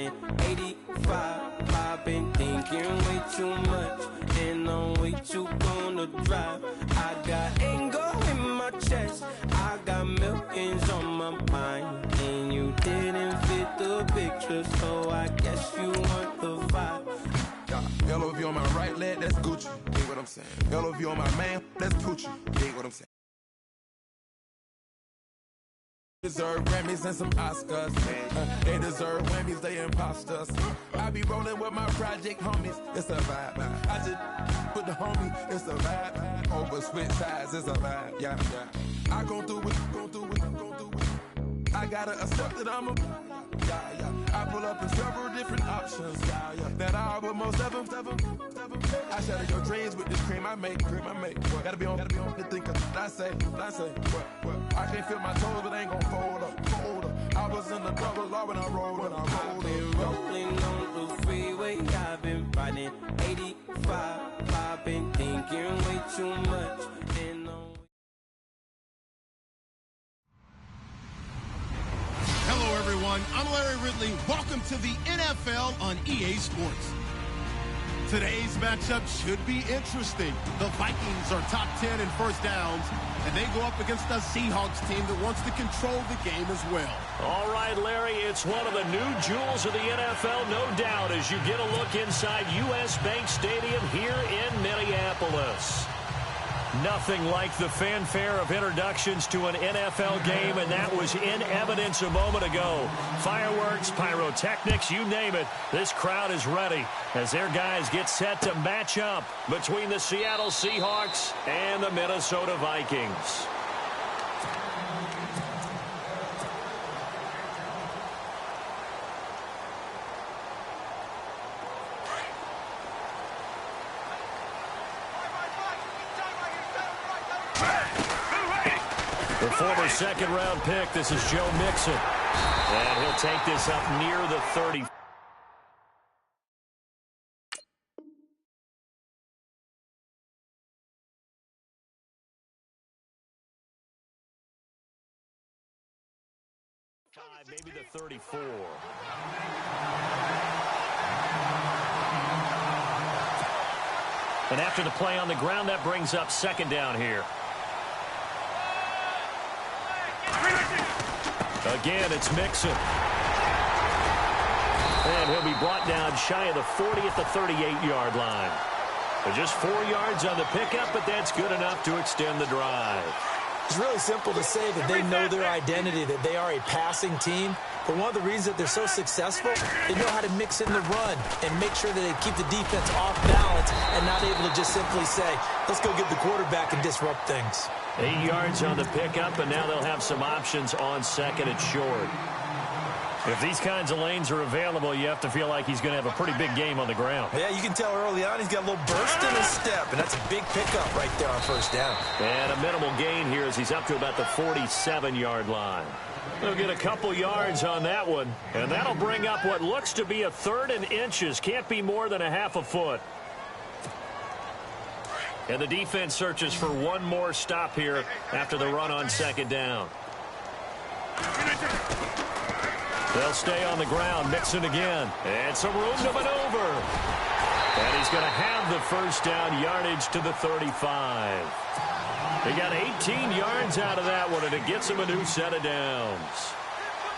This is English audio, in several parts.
riding 85. I've been thinking way too much, and I'm way too gonna drive. I got anger in my chest, I got millions on my mind, and you didn't fit the picture, so I guess you want the vibe. LOV on my right leg, that's Gucci. Dig what I'm saying? LOV on my man, that's Gucci. Dig what I'm saying? Deserve Grammys and some Oscars. They deserve Whammies, they imposters. I be rolling with my project homies, it's a vibe. I just put the homie, it's a vibe. Over switch sides, it's a vibe. Yeah, yeah. I gon' do it, gon' do it, gon' do it. I gotta accept that I'm a. Yeah, yeah. I pull up in several different options. Yeah, yeah. That I but most of them. I shatter your dreams with this cream I make. What? Gotta be on the thinker. I say, what? I can't feel my toes, but ain't gon' fold up. I was in the double law when I rolled. I've been rolling on the freeway. I've been riding 85. I've been thinking way too much, and Hello, everyone. I'm Larry Ridley. Welcome to the NFL on EA Sports. Today's matchup should be interesting. The Vikings are top 10 in first downs, and they go up against a Seahawks team that wants to control the game as well. All right, Larry, it's one of the new jewels of the NFL, no doubt, as you get a look inside U.S. Bank Stadium here in Minneapolis. Nothing like the fanfare of introductions to an NFL game, and that was in evidence a moment ago. Fireworks, pyrotechnics, you name it. This crowd is ready as their guys get set to match up between the Seattle Seahawks and the Minnesota Vikings. The former second-round pick, this is Joe Mixon. And he'll take this up near the 30. Maybe the 34. And after the play on the ground, that brings up second down here. Again, it's Mixon. And he'll be brought down shy of the 40 at the 38-yard line. But just 4 yards on the pickup, but that's good enough to extend the drive. It's really simple to say that they know their identity, that they are a passing team. But one of the reasons that they're so successful, they know how to mix in the run and make sure that they keep the defense off balance and not able to just simply say, let's go get the quarterback and disrupt things. 8 yards on the pickup, and now they'll have some options on second and short. If these kinds of lanes are available, you have to feel like he's going to have a pretty big game on the ground. Yeah, you can tell early on he's got a little burst in his step, and that's a big pickup right there on first down. And a minimal gain here as he's up to about the 47-yard line. They'll get a couple yards on that one, and that'll bring up what looks to be a third and inches. Can't be more than a half a foot. And the defense searches for one more stop here after the run on second down. They'll stay on the ground. Mixon again. And some room to maneuver. And he's going to have the first down, yardage to the 35. He got 18 yards out of that one, and it gets him a new set of downs.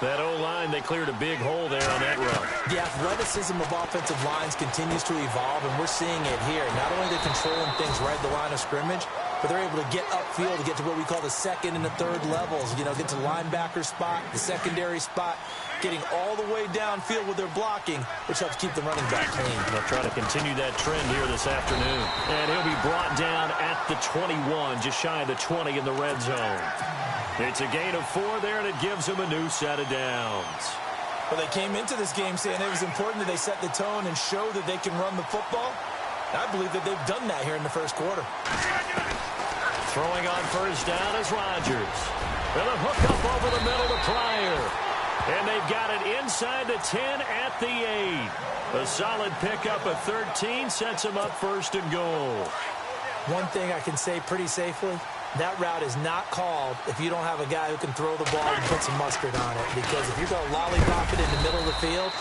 That O-line, they cleared a big hole there on that run. The athleticism of offensive lines continues to evolve, and we're seeing it here. Not only are they controlling things right at the line of scrimmage, but they're able to get upfield to get to what we call the second and the third levels. You know, get to the linebacker spot, the secondary spot, getting all the way downfield with their blocking, which helps keep the running back clean. They'll try to continue that trend here this afternoon. And he'll be brought down at the 21, just shy of the 20 in the red zone. It's a gain of 4 there, and it gives him a new set of downs. Well, they came into this game saying it was important that they set the tone and show that they can run the football. I believe that they've done that here in the first quarter. Throwing on first down is Rodgers. And a hook up over the middle to Pryor. And they've got it inside the 10 at the 8. A solid pickup of 13 sets them up first and goal. One thing I can say pretty safely, that route is not called if you don't have a guy who can throw the ball and put some mustard on it. Because if you're going to lollipop it in the middle of the field,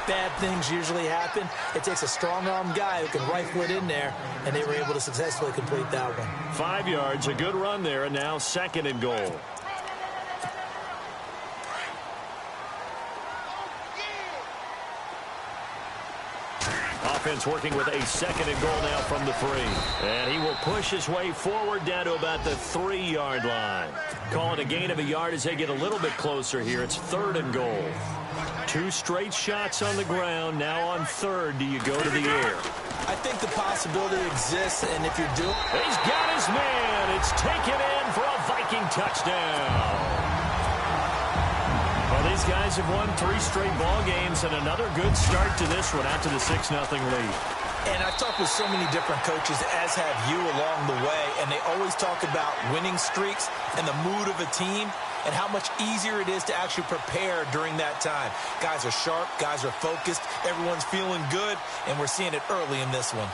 bad things usually happen. It takes a strong-arm guy who can rifle it in there, and they were able to successfully complete that one. 5 yards, a good run there, and now 2nd and goal. Offense working with a 2nd and goal now from the 3. And he will push his way forward down to about the 3-yard line. Call it a gain of a yard as they get a little bit closer here. It's 3rd and goal. 2 straight shots on the ground. Now on 3rd, do you go to the air? I think the possibility exists, and if you're doing... He's got his man. It's taken in for a Viking touchdown. Well, these guys have won 3 straight ball games and another good start to this one out to the 6-0 lead. And I've talked with so many different coaches, as have you along the way, and they always talk about winning streaks and the mood of a team and how much easier it is to actually prepare during that time. Guys are sharp, guys are focused, everyone's feeling good, and we're seeing it early in this one.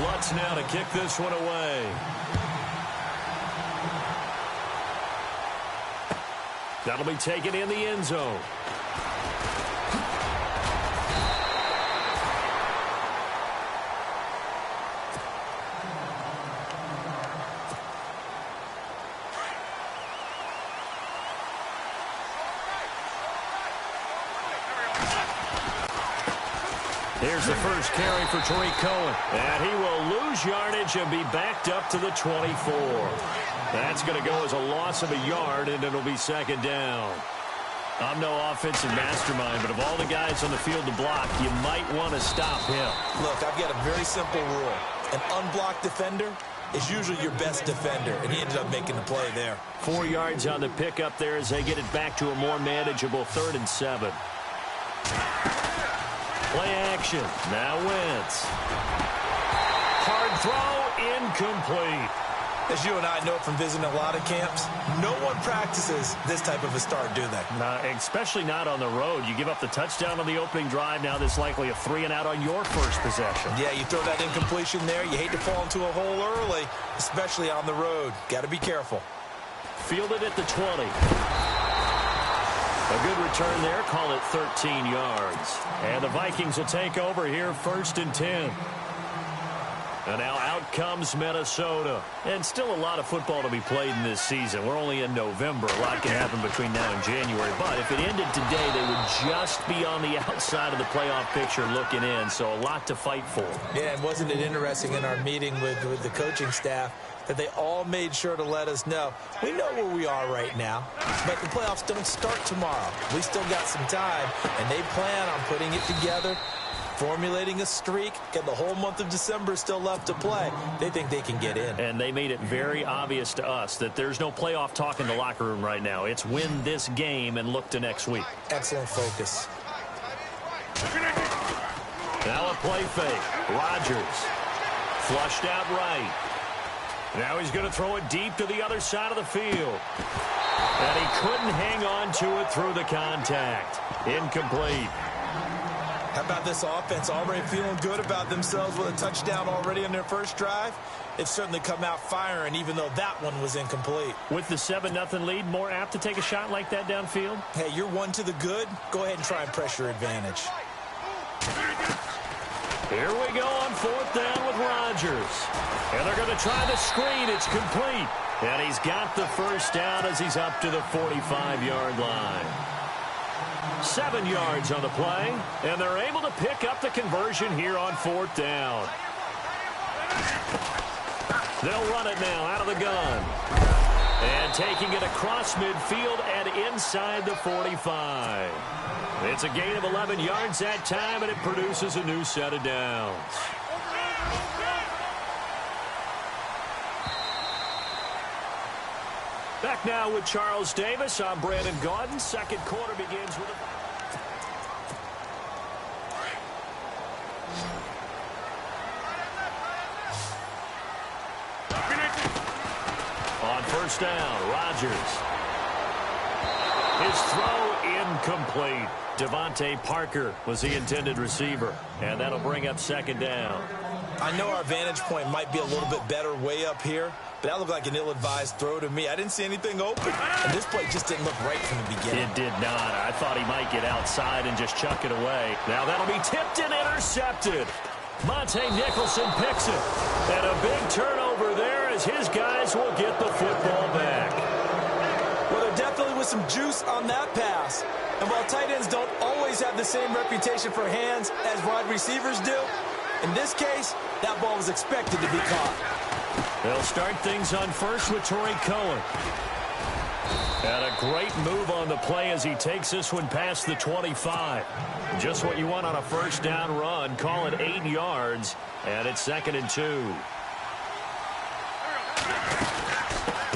Lutz now to kick this one away. That'll be taken in the end zone. Here's the first carry for Tariq Cohen. And he will lose yardage and be backed up to the 24. That's going to go as a loss of a yard, and it'll be 2nd down. I'm no offensive mastermind, but of all the guys on the field to block, you might want to stop him. Look, I've got a very simple rule. An unblocked defender is usually your best defender, and he ended up making the play there. 4 yards on the pickup there as they get it back to a more manageable 3rd and 7. Play action. Now Wentz. Hard throw, incomplete. As you and I know from visiting a lot of camps, no one practices this type of a start, do they? Especially not on the road. You give up the touchdown on the opening drive. Now there's likely a 3-and-out on your first possession. Yeah, you throw that incompletion there. You hate to fall into a hole early, especially on the road. Got to be careful. Fielded at the 20. A good return there. Call it 13 yards. And the Vikings will take over here 1st and 10. And now out comes Minnesota. And still a lot of football to be played in this season. We're only in November. A lot can happen between now and January. But if it ended today, they would just be on the outside of the playoff picture looking in. So a lot to fight for. Yeah, and wasn't it interesting in our meeting with the coaching staff that they all made sure to let us know, we know where we are right now, but the playoffs don't start tomorrow. We still got some time, and they plan on putting it together, formulating a streak, get the whole month of December still left to play. They think they can get in. And they made it very obvious to us that there's no playoff talk in the locker room right now. It's win this game and look to next week. Excellent focus. Now a play fake. Rodgers. Flushed out right. Now he's going to throw it deep to the other side of the field. And he couldn't hang on to it through the contact. Incomplete. How about this offense already feeling good about themselves with a touchdown already on their first drive? They've certainly come out firing, even though that one was incomplete. With the 7-0 lead, more apt to take a shot like that downfield? Hey, you're one to the good. Go ahead and try and pressure advantage. Here we go on 4th down with Rodgers. And they're going to try the screen. It's complete. And he's got the first down as he's up to the 45-yard line. 7 yards on the play. And they're able to pick up the conversion here on 4th down. They'll run it now out of the gun. And taking it across midfield and inside the 45. It's a gain of 11 yards that time, and it produces a new set of downs. Back now with Charles Davis. I'm Brandon Gaudin. Second quarter begins with on 1st down, Rodgers. His throw incomplete. Devontae Parker was the intended receiver, and that'll bring up 2nd down. I know our vantage point might be a little bit better way up here, but But that looked like an ill-advised throw to me. I didn't see anything open. And this play just didn't look right from the beginning. It did not. I thought he might get outside and just chuck it away. Now that'll be tipped and intercepted. Monte Nicholson picks it. And a big turnover there as his guys will get the football back. Well, there definitely was some juice on that pass. And while tight ends don't always have the same reputation for hands as wide receivers do, in this case, that ball was expected to be caught. They'll start things on first with Torrey Cohen. And a great move on the play as he takes this one past the 25. Just what you want on a first down run. Call it 8 yards, and it's 2nd and 2.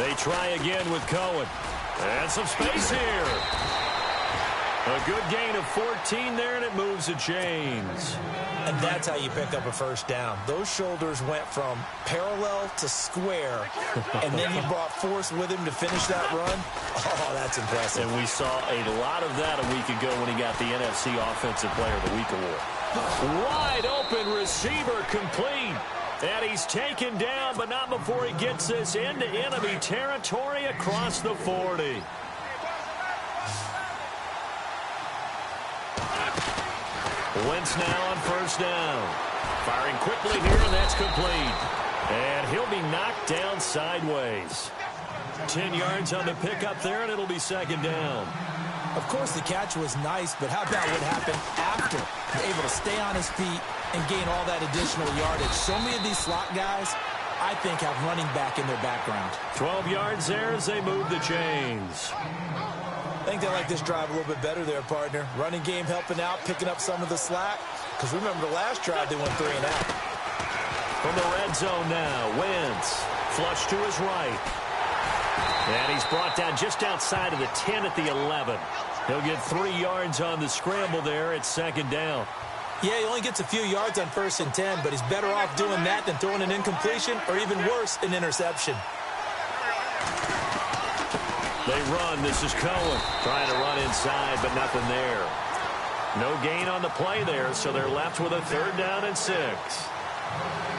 They try again with Cohen. And some space here. A good gain of 14 there, and it moves the chains. And that's how you pick up a first down. Those shoulders went from parallel to square, and then he brought force with him to finish that run. Oh, that's impressive. And we saw a lot of that a week ago when he got the NFC Offensive Player of the Week award. Wide open receiver complete. And he's taken down, but not before he gets this into enemy territory across the 40. Wentz now on first down. Firing quickly here, and that's complete. And he'll be knocked down sideways. 10 yards on the pickup there, and it'll be 2nd down. Of course, the catch was nice, but how about what happened after? He's able to stay on his feet and gain all that additional yardage. So many of these slot guys, I think, have running back in their background. 12 yards there as they move the chains. I think they like this drive a little bit better there, partner. Running game helping out, picking up some of the slack. Because remember the last drive, they went 3 and out. From the red zone now, Wentz. Flush to his right. And he's brought down just outside of the 10 at the 11. He'll get 3 yards on the scramble there. It's 2nd down. Yeah, he only gets a few yards on 1st and 10, but he's better off doing that than throwing an incompletion or even worse, an interception. They run. This is Cohen trying to run inside, but nothing there. No gain on the play there, so they're left with a 3rd down and 6.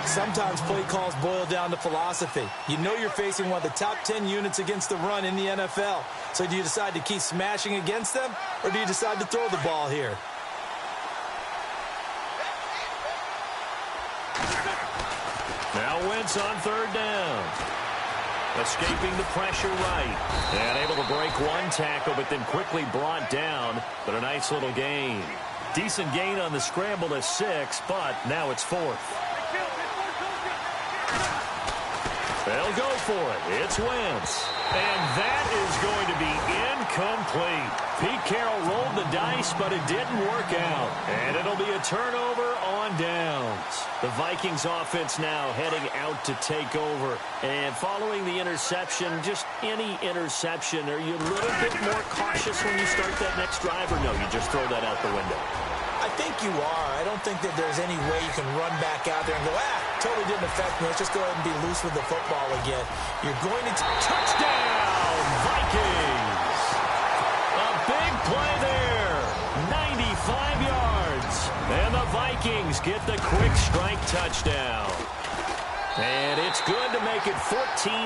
Sometimes play calls boil down to philosophy. You know you're facing one of the top 10 units against the run in the NFL. So do you decide to keep smashing against them, or do you decide to throw the ball here? Now Wentz on 3rd down. Escaping the pressure right. And able to break one tackle, but then quickly brought down. But a nice little gain. Decent gain on the scramble to 6, but now it's 4th. They'll go for it. It's Wentz. And that is going to be incomplete. Pete Carroll rolled the dice, but it didn't work out. And it'll be a turnover on downs. The Vikings offense now heading out to take over. And following the interception, just any interception, are you a little bit more cautious when you start that next drive, or no, you just throw that out the window? I think you are. I don't think that there's any way you can run back out there and go, totally didn't affect me. Let's just go ahead and be loose with the football again. You're going to... Touchdown, Vikings! A big play there. 95 yards. And the Vikings get the quick strike touchdown. And it's good to make it 14-0.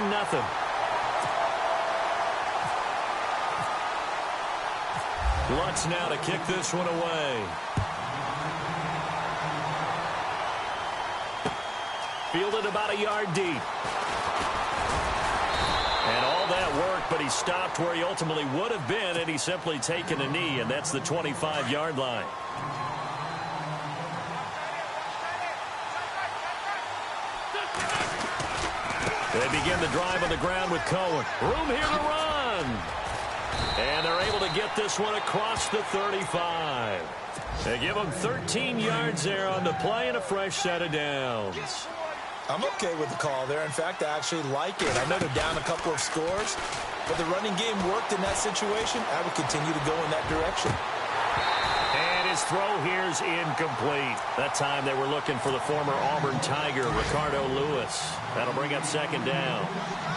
Lutz now to kick this one away. Fielded about a yard deep. And all that work, but he stopped where he ultimately would have been had he simply taken a knee, and that's the 25-yard line. They begin the drive on the ground with Cohen. Room here to run. And they're able to get this one across the 35. They give him 13 yards there on the play and a fresh set of downs. I'm okay with the call there. In fact, I actually like it. I know they're down a couple of scores, but the running game worked in that situation. I would continue to go in that direction. And his throw here's incomplete. That time they were looking for the former Auburn Tiger, Ricardo Lewis. That'll bring up 2nd down.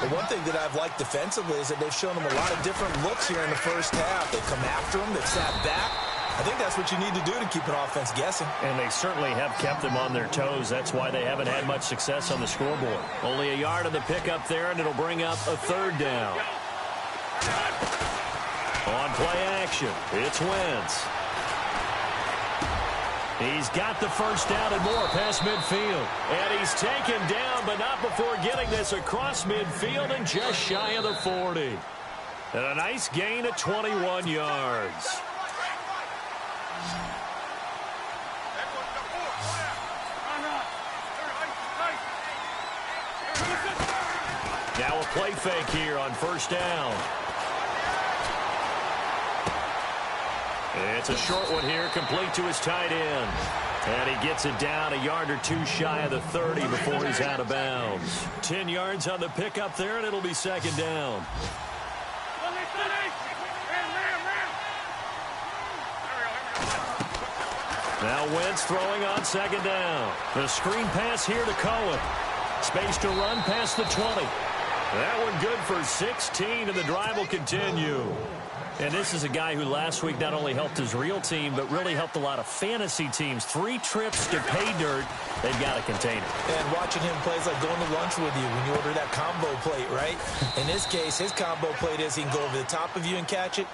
The one thing that I've liked defensively is that they've shown him a lot of different looks here in the first half. They've come after him. They've sat back. I think that's what you need to do to keep an offense guessing. And they certainly have kept them on their toes. That's why they haven't had much success on the scoreboard. Only a yard on the pickup there, and it'll bring up a third down. On play action, it's Wentz. He's got the first down and more past midfield. And he's taken down, but not before getting this across midfield and just shy of the 40. And a nice gain of 21 yards. Now a play fake here on first down. It's a short one here, complete to his tight end. And he gets it down a yard or two shy of the 30 before he's out of bounds. 10 yards on the pickup there, and it'll be second down. Now Wentz throwing on second down. The screen pass here to Cohen. Space to run past the 20. That one good for 16, and the drive will continue. And this is a guy who last week not only helped his real team, but really helped a lot of fantasy teams. 3 trips to pay dirt. They've got to contain it. And watching him play is like going to lunch with you when you order that combo plate, right? In this case, his combo plate is he can go over the top of you and catch it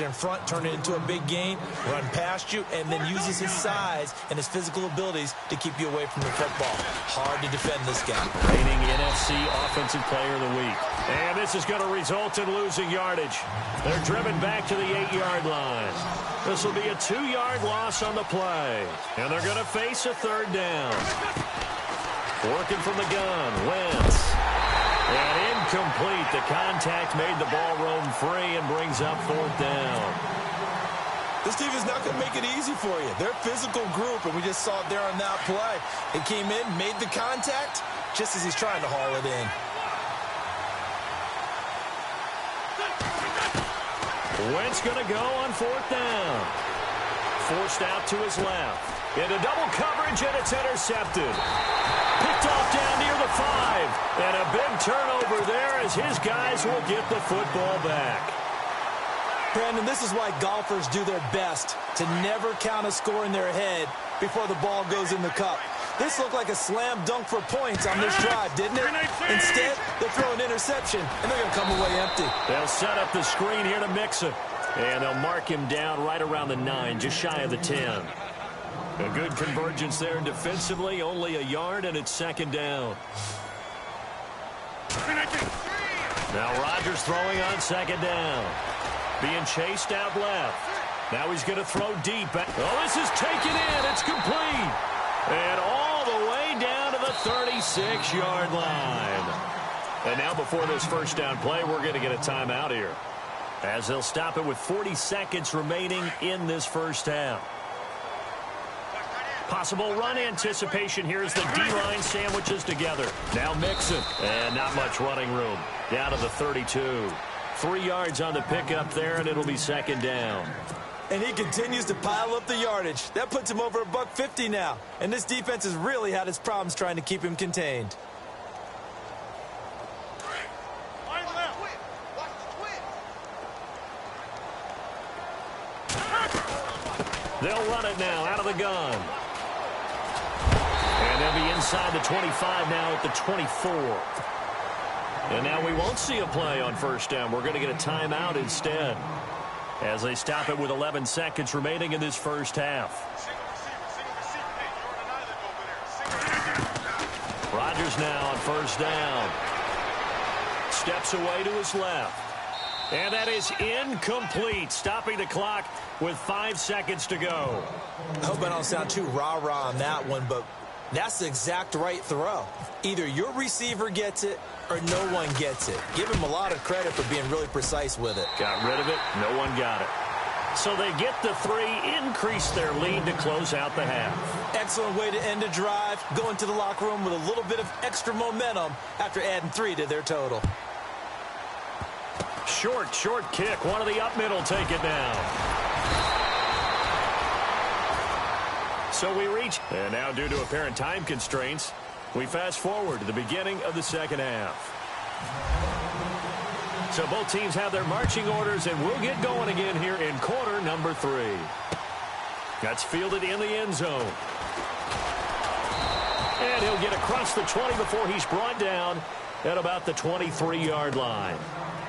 in front, turn it into a big gain, run past you, and then uses his size and his physical abilities to keep you away from the football. Hard to defend this guy. Reigning NFC Offensive Player of the Week. And this is going to result in losing yardage. They're driven back to the 8-yard line. This will be a 2-yard loss on the play. And they're going to face a third down. Working from the gun, Wentz. And incomplete. The contact made the ball roam free and brings up fourth down. This team is not going to make it easy for you. They're a physical group, and we just saw it there on that play. It came in, made the contact, just as he's trying to haul it in. Wentz going to go on fourth down. Forced out to his left. Into double coverage, and it's intercepted. Picked off down near the 5. And a big turnover there as his guys will get the football back. Brandon, this is why golfers do their best to never count a score in their head before the ball goes in the cup. This looked like a slam dunk for points on this drive, didn't it? Instead, they throw an interception, and they're going to come away empty. They'll set up the screen here to mix it. And they'll mark him down right around the 9, just shy of the 10. A good convergence there defensively, only a yard, and it's second down. Now Rodgers throwing on second down. Being chased out left. Now he's going to throw deep. Oh, this is taken in. It's complete. And all the way down to the 36-yard line. And now before this first down play, we're going to get a timeout here, as they'll stop it with 40 seconds remaining in this first half. Possible run anticipation here as the D-line sandwiches together. Now Mixon, and not much running room. Down to the 32. 3 yards on the pickup there, and it'll be second down. And he continues to pile up the yardage. That puts him over $150 now. And this defense has really had its problems trying to keep him contained. They'll run it now out of the gun. And they'll be inside the 25 now at the 24. And now we won't see a play on first down. We're going to get a timeout instead, as they stop it with 11 seconds remaining in this first half. Rodgers now on first down. Steps away to his left. And that is incomplete, stopping the clock with 5 seconds to go. I hope I don't sound too rah-rah on that one, but that's the exact right throw. Either your receiver gets it or no one gets it. Give him a lot of credit for being really precise with it. Got rid of it. No one got it. So they get the 3, increase their lead to close out the half. Excellent way to end a drive. Go into the locker room with a little bit of extra momentum after adding 3 to their total. Short kick. One of the up middle take it now. So we reach, and now due to apparent time constraints, we fast forward to the beginning of the second half. So both teams have their marching orders, and we'll get going again here in quarter number 3. That's fielded in the end zone. And he'll get across the 20 before he's brought down at about the 23-yard line.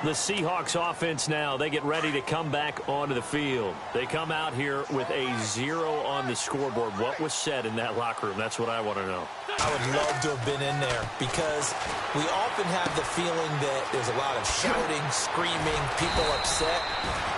The Seahawks offense now, they get ready to come back onto the field. They come out here with a 0 on the scoreboard. What was said in that locker room? That's what I want to know. I would love to have been in there because we often have the feeling that there's a lot of shouting, screaming, people upset.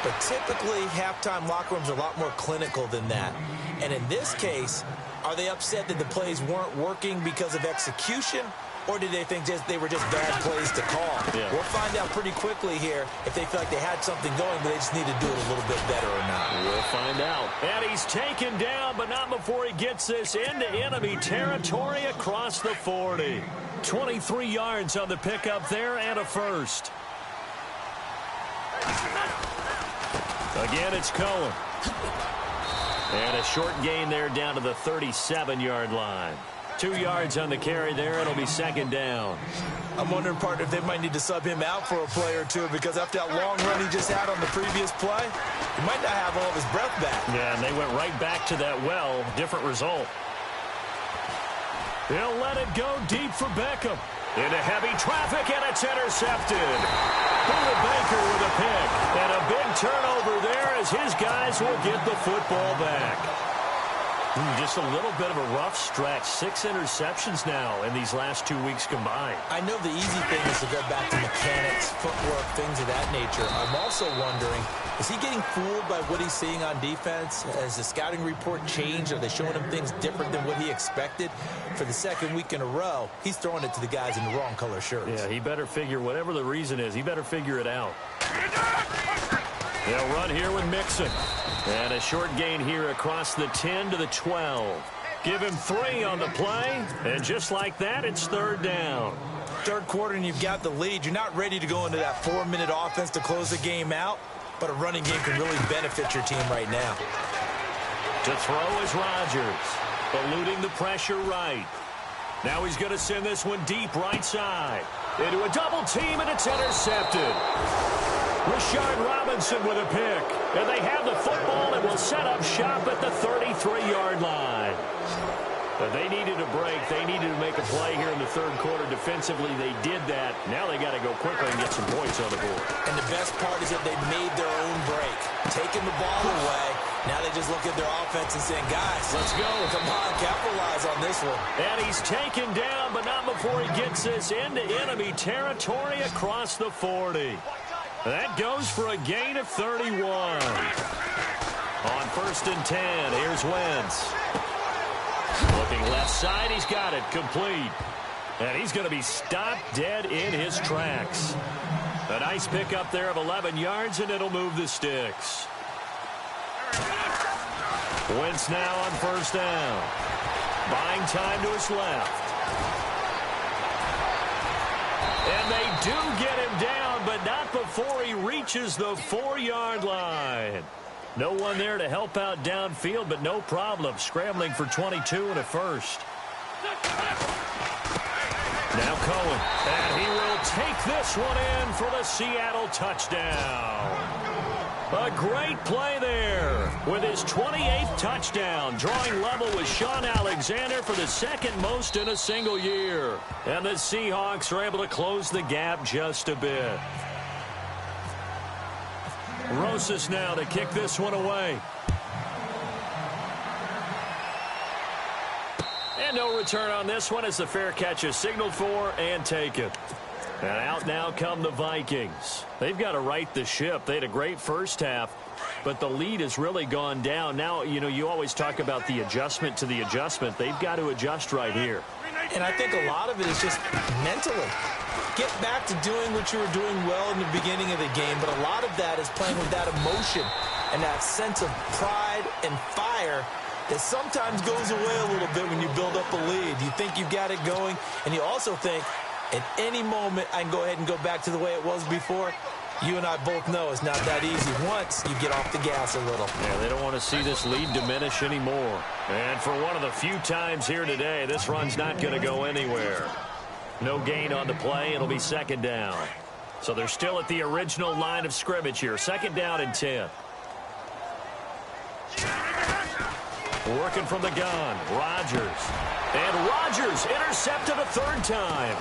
But typically, halftime locker rooms are a lot more clinical than that. And in this case, are they upset that the plays weren't working because of execution? Or did they think they were just bad plays to call? Yeah. We'll find out pretty quickly here if they feel like they had something going, but they just need to do it a little bit better or not. We'll find out. And he's taken down, but not before he gets this into enemy territory across the 40. 23 yards on the pickup there and a first. Again, it's Cohen. And a short gain there down to the 37-yard line. 2 yards on the carry there. It'll be second down. I'm wondering, partner, if they might need to sub him out for a play or two because after that long run he just had on the previous play, he might not have all of his breath back. Yeah, and they went right back to that well. Different result. He'll let it go deep for Beckham. Into heavy traffic, and it's intercepted. Buda Baker with a pick. And a big turnover there as his guys will get the football back. Just a little bit of a rough stretch. 6 interceptions now in these last 2 weeks combined. I know the easy thing is to go back to mechanics, footwork, things of that nature. I'm also wondering, is he getting fooled by what he's seeing on defense? Has the scouting report changed? Are they showing him things different than what he expected? For the second week in a row, he's throwing it to the guys in the wrong color shirts. Yeah, he better figure, whatever the reason is, he better figure it out. They'll run here with Mixon. And a short gain here across the 10 to the 12. Give him 3 on the play. And just like that, it's third down. Third quarter and you've got the lead. You're not ready to go into that 4-minute offense to close the game out. But a running game can really benefit your team right now. To throw is Rodgers. Eluding the pressure right. Now he's going to send this one deep right side. Into a double team and it's intercepted. Rashard Robinson with a pick. And they have the football and will set up shop at the 33-yard line. But they needed a break. They needed to make a play here in the third quarter. Defensively, they did that. Now they got to go quickly and get some points on the board. And the best part is that they made their own break. Taking the ball away. Now they just look at their offense and saying, guys, let's go. Come on, capitalize on this one. And he's taken down, but not before he gets this into enemy territory across the 40. That goes for a gain of 31. On 1st and 10, here's Wentz. Looking left side, he's got it complete. And he's going to be stopped dead in his tracks. A nice pickup there of 11 yards, and it'll move the sticks. Wentz now on 1st down. Buying time to his left. And they do get him down, but not before he reaches the 4-yard line. No one there to help out downfield, but no problem. Scrambling for 22 and a first. Now Cohen. And he will take this one in for the Seattle touchdown. A great play there with his 28th touchdown, drawing level with Sean Alexander for the second most in a single year. And the Seahawks are able to close the gap just a bit. Rosas now to kick this one away. And no return on this one as the fair catch is signaled for and taken. And out now come the Vikings. They've got to right the ship. They had a great first half, but the lead has really gone down. Now, you know, you always talk about the adjustment to the adjustment. They've got to adjust right here. And I think a lot of it is just mentally. Get back to doing what you were doing well in the beginning of the game, but a lot of that is playing with that emotion and that sense of pride and fire that sometimes goes away a little bit when you build up a lead. You think you've got it going, and you also think, at any moment, I can go ahead and go back to the way it was before. You and I both know it's not that easy once you get off the gas a little. Yeah, they don't want to see this lead diminish anymore. And for one of the few times here today, this run's not going to go anywhere. No gain on the play. It'll be second down. So they're still at the original line of scrimmage here. Second down and 10. Working from the gun, Rodgers. And Rodgers intercepted a third time.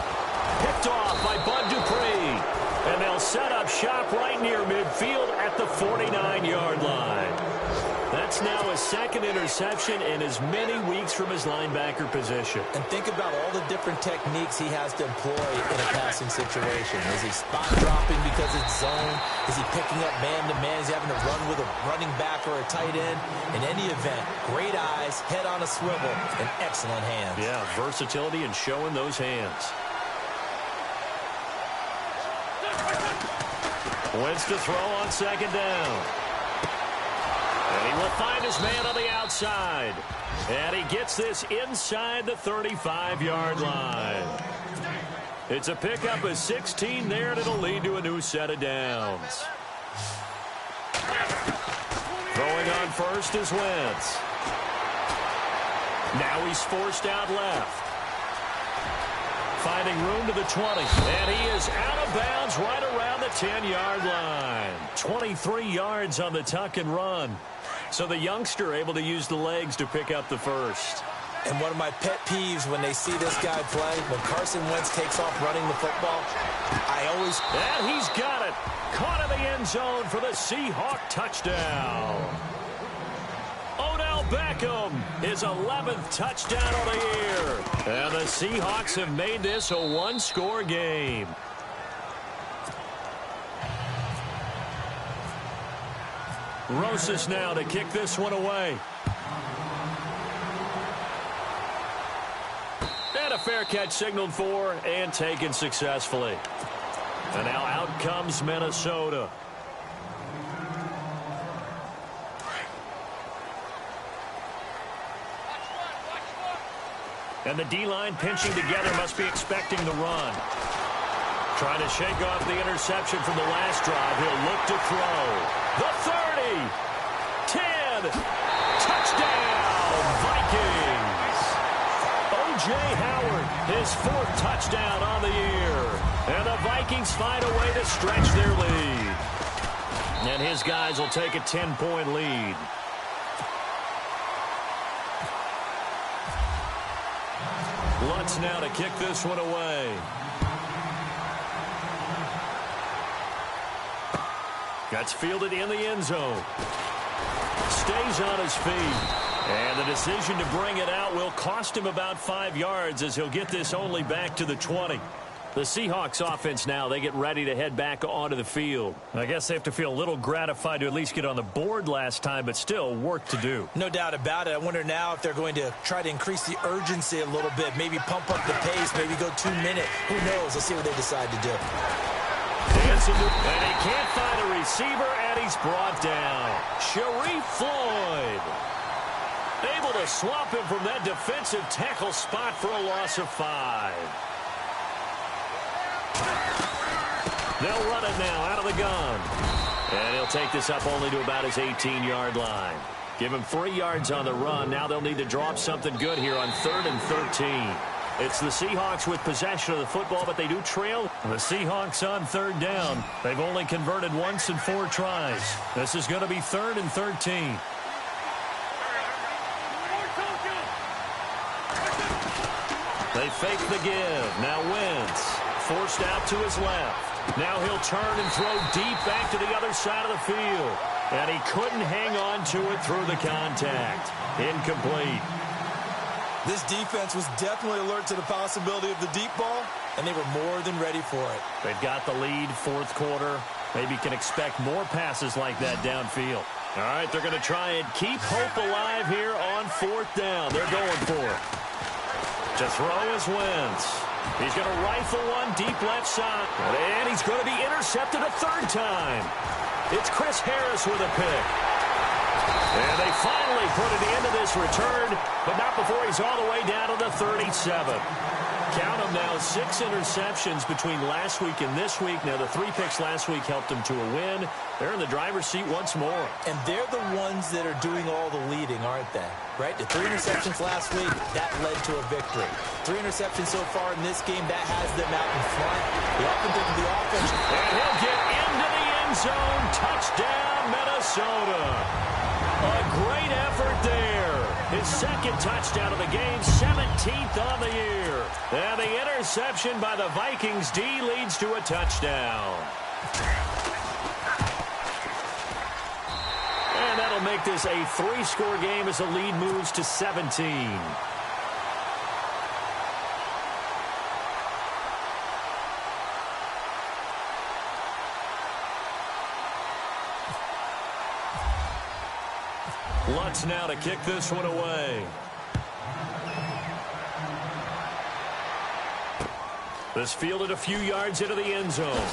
Picked off by Bud Dupree. And they'll set up shop right near midfield at the 49-yard line. That's now his second interception in as many weeks from his linebacker position. And think about all the different techniques he has to employ in a passing situation. Is he spot dropping because it's zone? Is he picking up man-to-man? Is he having to run with a running back or a tight end? In any event, great eyes, head on a swivel, and excellent hands. Yeah, versatility and showing those hands. Wentz to throw on second down. And he will find his man on the outside. And he gets this inside the 35-yard line. It's a pickup of 16 there, and it'll lead to a new set of downs. Throwing on first is Wentz. Now he's forced out left. Finding room to the 20. And he is out of bounds right around the 10-yard line. 23 yards on the tuck and run. So the youngster able to use the legs to pick up the first. And one of my pet peeves when they see this guy play, when Carson Wentz takes off running the football, And he's got it. Caught in the end zone for the Seahawk touchdown. Odell Beckham, his 11th touchdown of the year. And the Seahawks have made this a one-score game. Rosas now to kick this one away. And a fair catch signaled for and taken successfully. And now out comes Minnesota. And the D-line pinching together must be expecting the run. Trying to shake off the interception from the last drive. He'll look to throw. The 30. 10. Touchdown, Vikings. O.J. Howard, his 4th touchdown on the year. And the Vikings find a way to stretch their lead. And his guys will take a 10-point lead. Lutz now to kick this one away. Gets fielded in the end zone. Stays on his feet. And the decision to bring it out will cost him about 5 yards as he'll get this only back to the 20. The Seahawks offense now, they get ready to head back onto the field. I guess they have to feel a little gratified to at least get on the board last time, but still work to do. No doubt about it. I wonder now if they're going to try to increase the urgency a little bit, maybe pump up the pace, maybe go 2 minute. Who knows? Let's see what they decide to do. And he can't find a receiver, and he's brought down. Sharif Floyd able to swap him from that defensive tackle spot for a loss of 5. They'll run it now out of the gun. And he'll take this up only to about his 18-yard line. Give him 3 yards on the run. Now they'll need to drop something good here on 3rd and 13. It's the Seahawks with possession of the football, but they do trail. The Seahawks on 3rd down. They've only converted once in 4 tries. This is going to be 3rd and 13. They fake the give. Now Wentz forced out to his left. Now he'll turn and throw deep back to the other side of the field. And he couldn't hang on to it through the contact. Incomplete. This defense was definitely alert to the possibility of the deep ball, and they were more than ready for it. They've got the lead, 4th quarter. Maybe can expect more passes like that downfield. All right, they're going to try and keep hope alive here on 4th down. They're going for it. To throw is Wentz. He's going to rifle one deep left side. And he's going to be intercepted a 3rd time. It's Chris Harris with a pick. And they finally put an end to this return, but not before he's all the way down to the 37. Count them now, 6 interceptions between last week and this week. Now, the 3 picks last week helped them to a win. They're in the driver's seat once more. And they're the ones that are doing all the leading, aren't they? Right? The 3 interceptions last week, that led to a victory. 3 interceptions so far in this game, that has them out in front. The offense. And he'll get into the end zone. Touchdown, Minnesota. A great effort there. His second touchdown of the game, 17th on the year. And the interception by the Vikings D leads to a touchdown. And that'll make this a 3-score game as the lead moves to 17. Lutz now to kick this one away. This fielded a few yards into the end zone.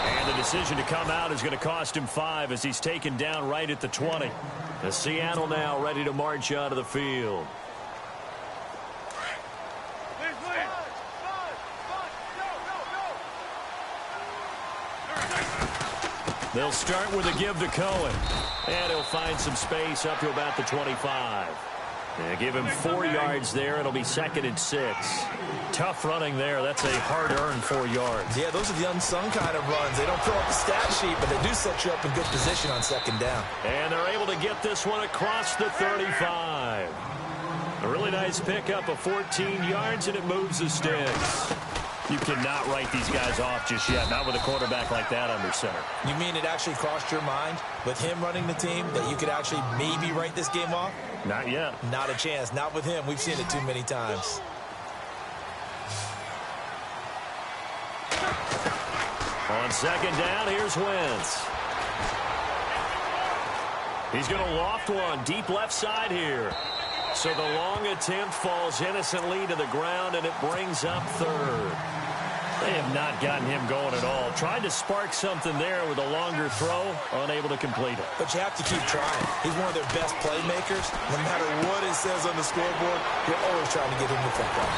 And the decision to come out is going to cost him 5 as he's taken down right at the 20. As Seattle now ready to march onto the field. They'll start with a give to Cohen. And he'll find some space up to about the 25. They give him 4 yards there. It'll be 2nd and 6. Tough running there. That's a hard-earned 4 yards. Yeah, those are the unsung kind of runs. They don't fill up the stat sheet, but they do set you up in good position on 2nd down. And they're able to get this one across the 35. A really nice pickup of 14 yards, and it moves the sticks. You cannot write these guys off just yet, not with a quarterback like that under center. You mean it actually crossed your mind with him running the team that you could actually maybe write this game off? Not yet. Not a chance. Not with him. We've seen it too many times. On 2nd down, here's Wentz. He's going to loft one deep left side here. So the long attempt falls innocently to the ground, and it brings up 3rd. They have not gotten him going at all. Tried to spark something there with a longer throw, unable to complete it. But you have to keep trying. He's one of their best playmakers. No matter what it says on the scoreboard, you're always trying to get him the football.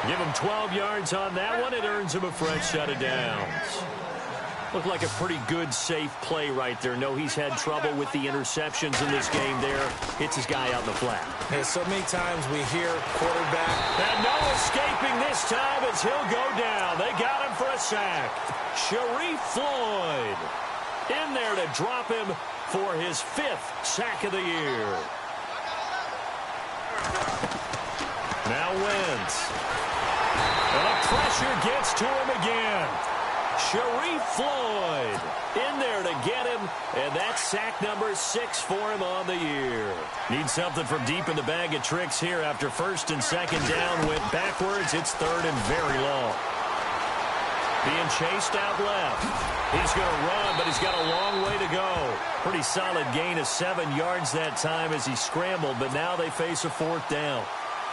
Give him 12 yards on that one. It earns him a fresh set of downs. Looked like a pretty good, safe play right there. No, he's had trouble with the interceptions in this game there. Hits his guy out in the flat. Yeah, so many times we hear quarterback. And no escaping this time as he'll go down. They got him for a sack. Sharif Floyd in there to drop him for his 5th sack of the year. Now Wentz. And the pressure gets to him again. Sharif Floyd in there to get him, and that's sack number 6 for him on the year. Need something from deep in the bag of tricks here after 1st and 2nd down went backwards. It's 3rd and very long. Being chased out left. He's going to run, but he's got a long way to go. Pretty solid gain of 7 yards that time as he scrambled, but now they face a 4th down.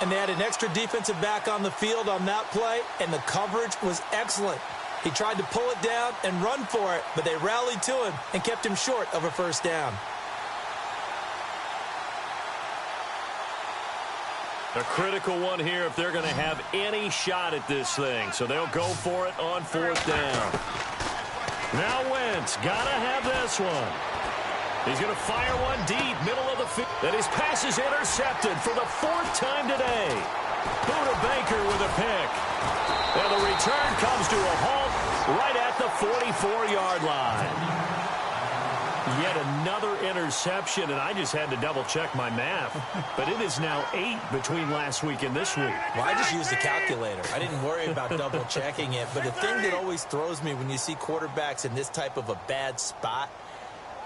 And they had an extra defensive back on the field on that play, and the coverage was excellent. He tried to pull it down and run for it, but they rallied to him and kept him short of a 1st down. A critical one here if they're going to have any shot at this thing. So they'll go for it on 4th down. Now Wentz, got to have this one. He's going to fire one deep, middle of the field. And his pass is intercepted for the 4th time today. Buda Baker with a pick. And the return comes to a halt right at the 44-yard line. Yet another interception, and I just had to double-check my math. But it is now 8 between last week and this week. Well, I just used the calculator. I didn't worry about double-checking it. But the thing that always throws me when you see quarterbacks in this type of a bad spot,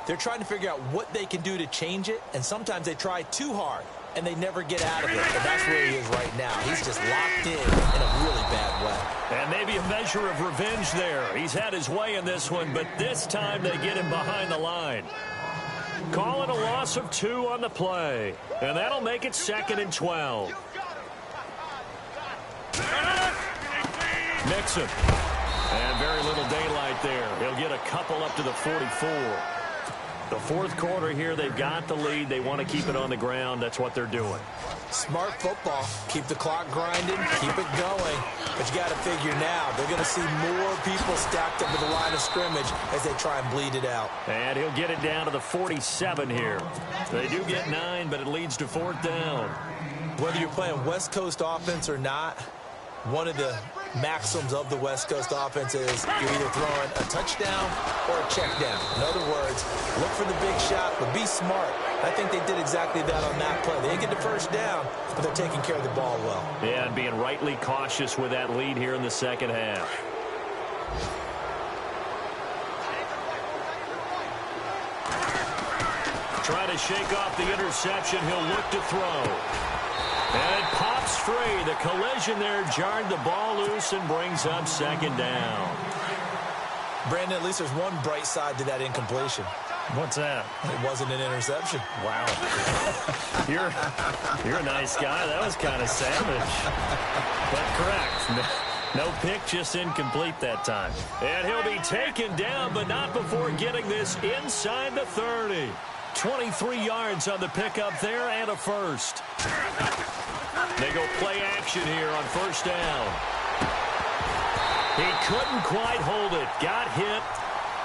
they're trying to figure out what they can do to change it, and sometimes they try too hard, and they never get out of it. And that's where he is right now. He's just locked in a really bad way. And maybe a measure of revenge there. He's had his way in this one, but this time they get him behind the line. Calling a loss of 2 on the play. And that'll make it 2nd and 12. Mixon. And very little daylight there. He'll get a couple up to the 44. The 4th quarter here, they've got the lead. They want to keep it on the ground. That's what they're doing. Smart football. Keep the clock grinding. Keep it going. But you got to figure now, they're going to see more people stacked up at the line of scrimmage as they try and bleed it out. And he'll get it down to the 47 here. They do get 9, but it leads to 4th down. Whether you're playing West Coast offense or not, one of the maxims of the West Coast offense is you're either throwing a touchdown or a check down. In other words, look for the big shot, but be smart. I think they did exactly that on that play. They didn't get the first down, but they're taking care of the ball well. Yeah, and being rightly cautious with that lead here in the second half. Trying to shake off the interception. He'll look to throw. And it pops free. The collision there jarred the ball loose and brings up second down. Brandon, at least there's one bright side to that incompletion. What's that? It wasn't an interception. Wow. You're a nice guy. That was kind of savage. But correct. No pick, just incomplete that time. And he'll be taken down, but not before getting this inside the 30. 23 yards on the pickup there and a first. They go play action here on first down. He couldn't quite hold it. Got hit.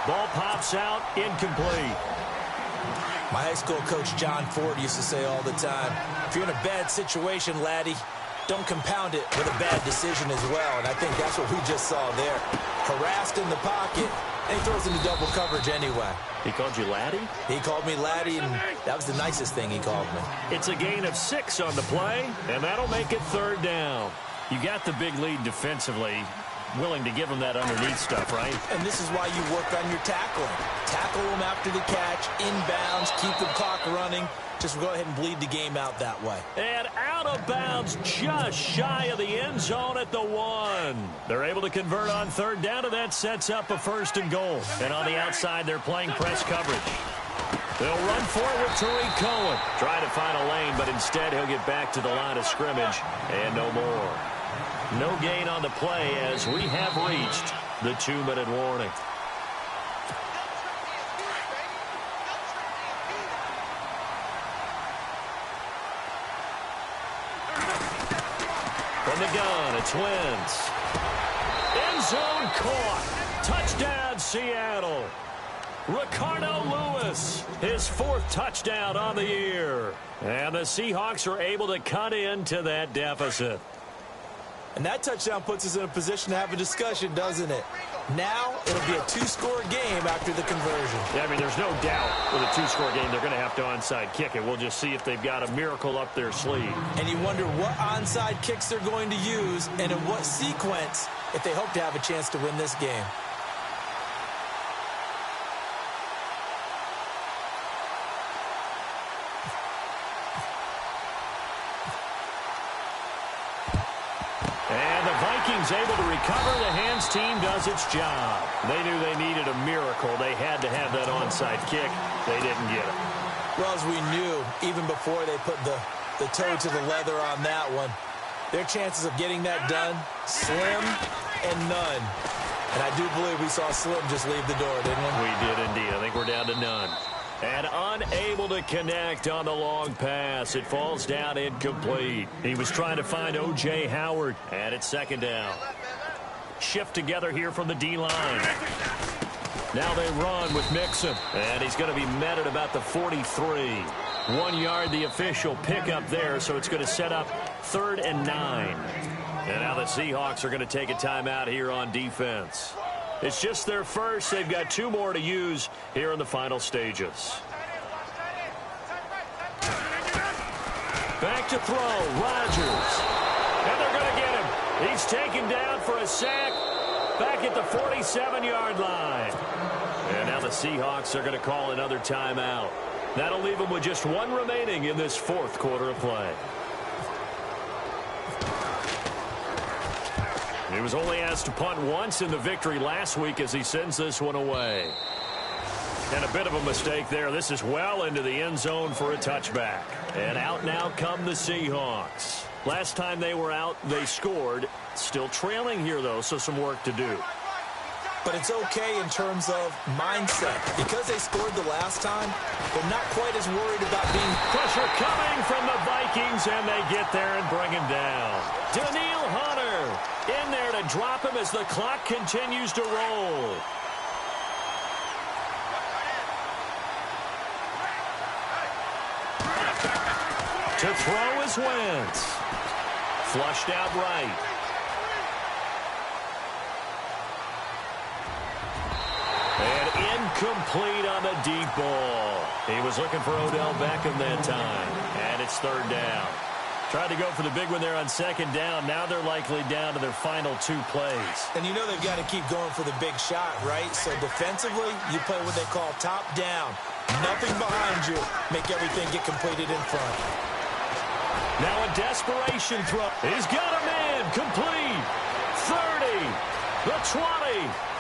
Ball pops out. Incomplete. My high school coach, John Ford, used to say all the time, if you're in a bad situation, laddie, don't compound it with a bad decision as well. And I think that's what we just saw there. Harassed in the pocket, and he throws into double coverage anyway. He called you laddie? He called me laddie, and that was the nicest thing he called me. It's a gain of 6 on the play, and that'll make it third down. You got the big lead defensively. Willing to give them that underneath stuff, right? And this is why you work on your tackling. Tackle them after the catch, inbounds, keep the clock running. Just go ahead and bleed the game out that way. And out of bounds, just shy of the end zone at the 1. They're able to convert on third down, and that sets up a first and goal. And on the outside, they're playing press coverage. They'll run for it with Tariq Cohen. Trying to find a lane, but instead he'll get back to the line of scrimmage, and no more. No gain on the play as we have reached the 2-minute warning. From the gun, it's Wentz. End zone caught. Touchdown, Seattle. Ricardo Lewis, his 4th touchdown on the year. And the Seahawks are able to cut into that deficit. And that touchdown puts us in a position to have a discussion, doesn't it? Now, it'll be a 2-score game after the conversion. Yeah, I mean, there's no doubt with a 2-score game, they're going to have to onside kick it. We'll just see if they've got a miracle up their sleeve. And you wonder what onside kicks they're going to use and in what sequence if they hope to have a chance to win this game. Able to recover. The hands team does its job. They knew they needed a miracle. They had to have that onside kick. They didn't get it. Well, as we knew, even before they put the toe to the leather on that one, their chances of getting that done, slim and none. And I do believe we saw Slim just leave the door, didn't we? We did indeed. I think we're down to none. And unable to connect on the long pass. It falls down incomplete. He was trying to find O.J. Howard. And it's second down. Shift together here from the D-line. Now they run with Mixon. And he's going to be met at about the 43. 1 yard, the official pickup there. So it's going to set up 3rd and 9. And now the Seahawks are going to take a timeout here on defense. It's just their first. They've got 2 more to use here in the final stages. Back to throw, Rodgers. And they're going to get him. He's taken down for a sack back at the 47-yard line. And now the Seahawks are going to call another timeout. That'll leave them with just 1 remaining in this 4th quarter of play. He was only asked to punt once in the victory last week as he sends this one away. And a bit of a mistake there. This is well into the end zone for a touchback. And out now come the Seahawks. Last time they were out, they scored. Still trailing here, though, so some work to do. But it's okay in terms of mindset. Because they scored the last time, they're not quite as worried about being... Pressure coming from the Vikings, and they get there and bring him down. Daniil Hunter in there to drop him as the clock continues to roll. To throw is Wentz. Flushed out right. Incomplete on the deep ball. He was looking for Odell Beckham that time. And it's third down. Tried to go for the big one there on second down. Now they're likely down to their final 2 plays. And you know they've got to keep going for the big shot, right? So defensively, you play what they call top down. Nothing behind you. Make everything get completed in front. Now a desperation throw. He's got a man. Complete. 30. The 20.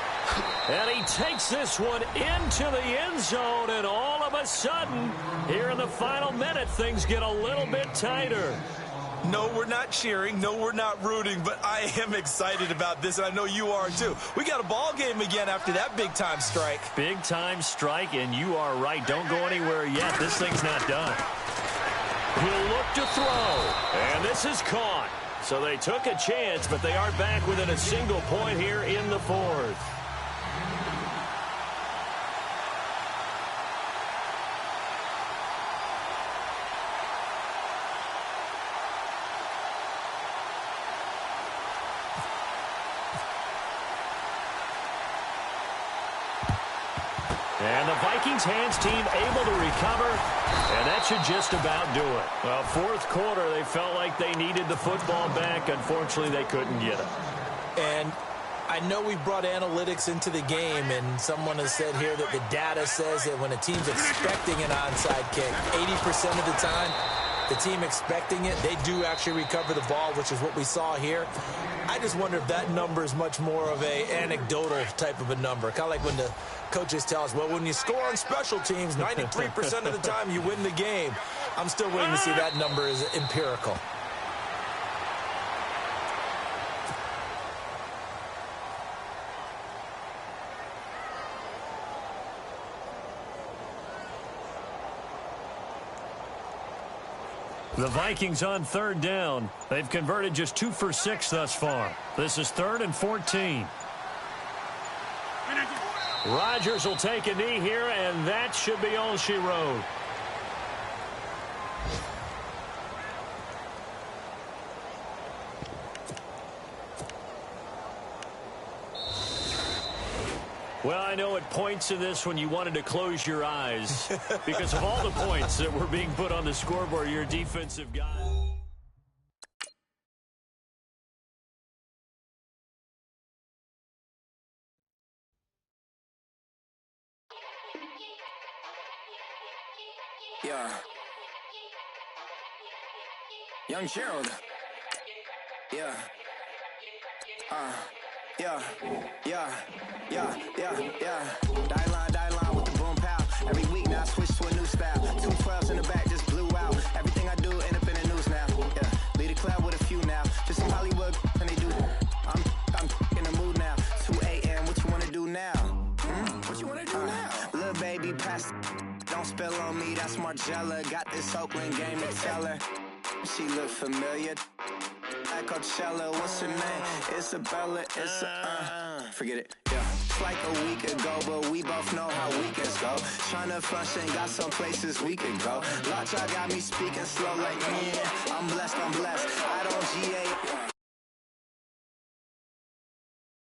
And he takes this one into the end zone. And all of a sudden, here in the final minute, things get a little bit tighter. No, we're not cheering. No, we're not rooting. But I am excited about this, and I know you are too. We got a ball game again after that big-time strike. Big-time strike, and you are right. Don't go anywhere yet. This thing's not done. He'll look to throw, and this is caught. So they took a chance, but they are back within a single point here in the fourth. And the Vikings hands team able to recover, and that should just about do it. Well, fourth quarter, they felt like they needed the football back. Unfortunately, they couldn't get it. And I know we brought analytics into the game, and someone has said here that the data says that when a team's expecting an onside kick, 80% of the time, the team expecting it, they do actually recover the ball, which is what we saw here. I just wonder if that number is much more of a anecdotal type of a number. Kind of like when the coaches tell us, well, when you score on special teams, 93% of the time you win the game. I'm still waiting to see that number is empirical. The Vikings on third down. They've converted just 2 for 6 thus far. This is 3rd and 14. Rodgers will take a knee here, and that should be all she wrote. Well, I know at points in this when you wanted to close your eyes because of all the points that were being put on the scoreboard, your defensive guy. Yeah. Young Gerald. Yeah. Yeah. Die line with the boom pow. Every week now I switch to a new style. 212s in the back just blew out. Everything I do end up in the news now. Yeah. Lead a club with a few now. Just some Hollywood and they do. I'm in the mood now. 2 a.m. What you wanna do now? What you wanna do now? Little baby pass. Don't spill on me. That's Margella. Got this Oakland game to tell her. She look familiar. At Coachella, what's her name? Isabella, forget it, yeah. It's like a week ago, but we both know how weekends go. Tryna function, got some places we could go. Lot y'all got me speaking slow like, yeah, I'm blessed, I don't GA.